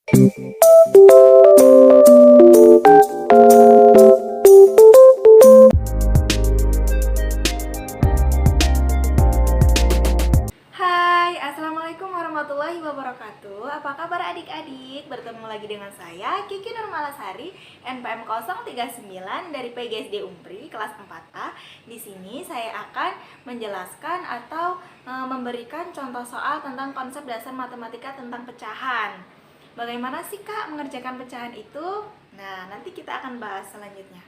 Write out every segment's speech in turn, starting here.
Hai, Assalamualaikum warahmatullahi wabarakatuh. Apa kabar adik-adik? Bertemu lagi dengan saya, Kiki Nurmalasari, NPM 039 dari PGSD Umpri, kelas 4A. Di sini saya akan menjelaskan atau memberikan contoh soal tentang konsep dasar matematika tentang pecahan. Bagaimana sih Kak mengerjakan pecahan itu? Nah, nanti kita akan bahas selanjutnya.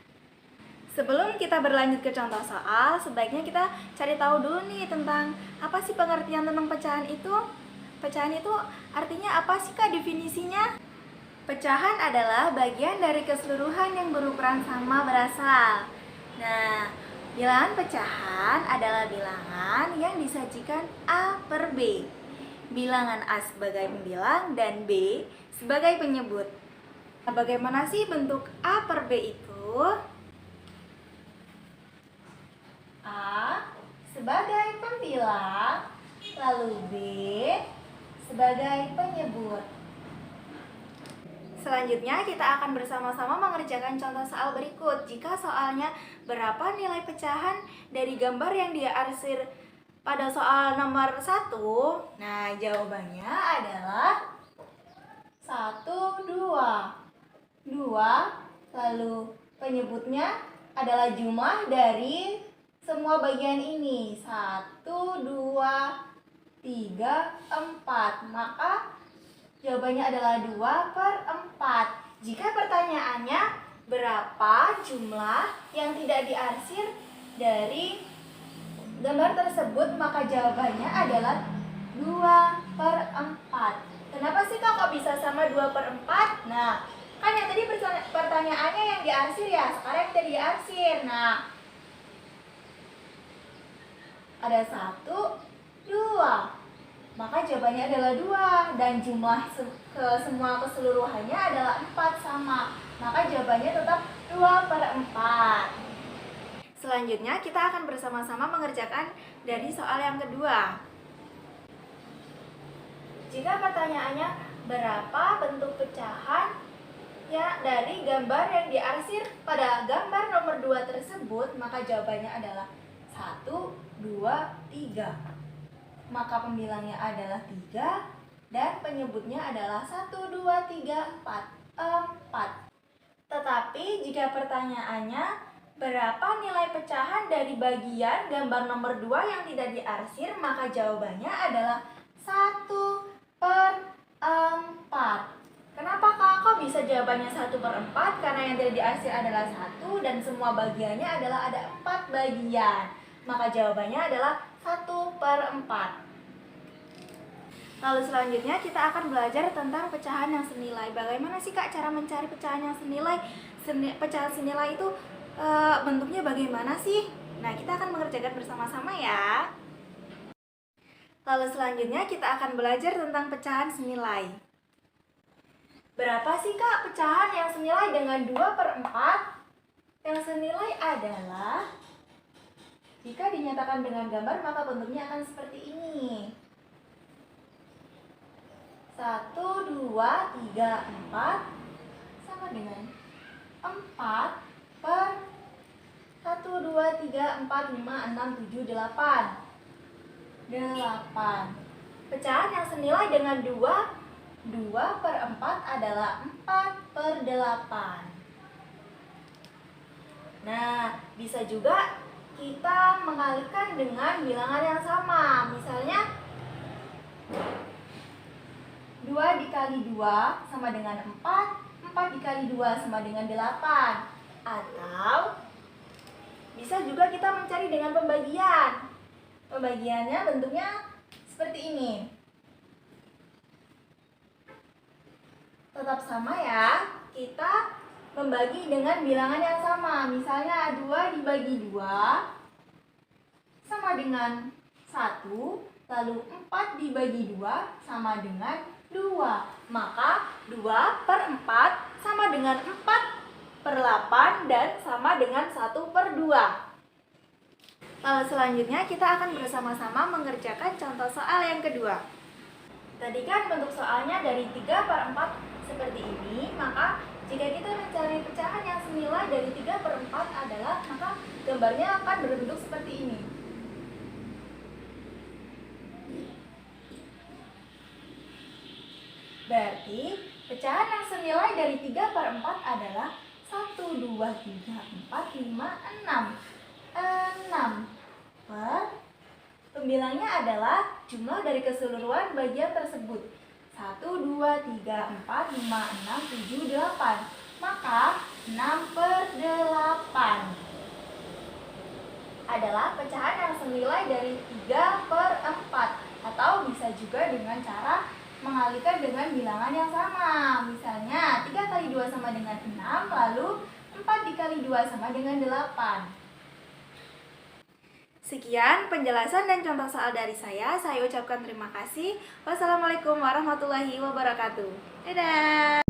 Sebelum kita berlanjut ke contoh soal, sebaiknya kita cari tahu dulu nih tentang apa sih pengertian tentang pecahan itu. Pecahan itu artinya apa sih Kak definisinya? Pecahan adalah bagian dari keseluruhan yang berukuran sama berasal. Nah, bilangan pecahan adalah bilangan yang disajikan A per B. Bilangan A sebagai pembilang dan B sebagai penyebut. Nah, bagaimana sih bentuk A per B itu? A sebagai pembilang, lalu B sebagai penyebut. Selanjutnya kita akan bersama-sama mengerjakan contoh soal berikut. Jika soalnya berapa nilai pecahan dari gambar yang diarsir pada soal nomor 1, nah jawabannya adalah 1, 2, lalu penyebutnya adalah jumlah dari semua bagian ini 1, 2, 3, 4. Maka jawabannya adalah 2 per 4. Jika pertanyaannya berapa jumlah yang tidak diarsir dari gambar tersebut, maka jawabannya adalah 2 per 4. Kenapa sih kok bisa sama 2 per 4? Nah, kan yang tadi pertanyaannya yang diarsir ya, sekarang yang tidak diarsir. Nah, ada 1, 2. Maka jawabannya adalah 2 dan jumlah semua keseluruhannya adalah 4 sama. Maka jawabannya tetap 2 per 4. Selanjutnya kita akan bersama-sama mengerjakan dari soal yang kedua. Jika pertanyaannya berapa bentuk pecahan ya dari gambar yang diarsir pada gambar nomor 2 tersebut, maka jawabannya adalah 1, 2, 3. Maka pembilangnya adalah 3 dan penyebutnya adalah 1, 2, 3, 4. Tetapi jika pertanyaannya berapa nilai pecahan dari bagian gambar nomor 2 yang tidak diarsir, maka jawabannya adalah 1 per 4. Kenapa kok bisa jawabannya 1 per 4? Karena yang tidak diarsir adalah 1 dan semua bagiannya adalah ada 4 bagian. Maka jawabannya adalah 1 per 4. Lalu selanjutnya kita akan belajar tentang pecahan yang senilai. Bagaimana sih Kak cara mencari pecahan yang senilai? Pecahan senilai itu bentuknya bagaimana sih? Nah, kita akan mengerjakan bersama-sama ya. Lalu selanjutnya kita akan belajar tentang pecahan senilai. Berapa sih Kak pecahan yang senilai dengan 2 per 4? Yang senilai adalah jika dinyatakan dengan gambar, maka bentuknya akan seperti ini. 1, 2, 3, 4 sama dengan 4 per 1, 2, 3, 4, 5, 6, 7, 8. 8. Pecahan yang senilai dengan 2 per 4 adalah 4 per 8. Nah, bisa juga kita mengalihkan dengan bilangan yang sama. Misalnya 2 dikali 2 sama dengan 4, 4 dikali 2 sama dengan 8. Atau bisa juga kita mencari dengan pembagian. Pembagiannya bentuknya seperti ini. Tetap sama ya, kita membagi dengan bilangan yang sama. Misalnya 2 dibagi 2 sama dengan 1, lalu 4 dibagi 2 sama dengan 2. Maka 2 per 4 sama dengan 4 per 8 dan sama dengan 1 per 2. Lalu selanjutnya kita akan bersama-sama mengerjakan contoh soal yang kedua. Tadi kan bentuk soalnya dari 3 per 4 seperti ini, maka jika kita mencari pecahan yang senilai dari 3/4 adalah, maka gambarnya akan berbentuk seperti ini. Berarti pecahan yang senilai dari 3/4 adalah 1, 2, 3, 4, 5, 6. 6 per, pembilangnya adalah jumlah dari keseluruhan bagian tersebut. 1, 2, 3, 4, 5, 6, 7, 8. Maka 6/8 adalah pecahan yang senilai dari 3/4. Atau bisa juga dengan cara mengalihkan dengan bilangan yang sama. Misalnya 3 kali 2 sama dengan 6, lalu 4 dikali 2 sama dengan 8. Sekian penjelasan dan contoh soal dari saya. Saya ucapkan terima kasih. Wassalamualaikum warahmatullahi wabarakatuh. Dadah.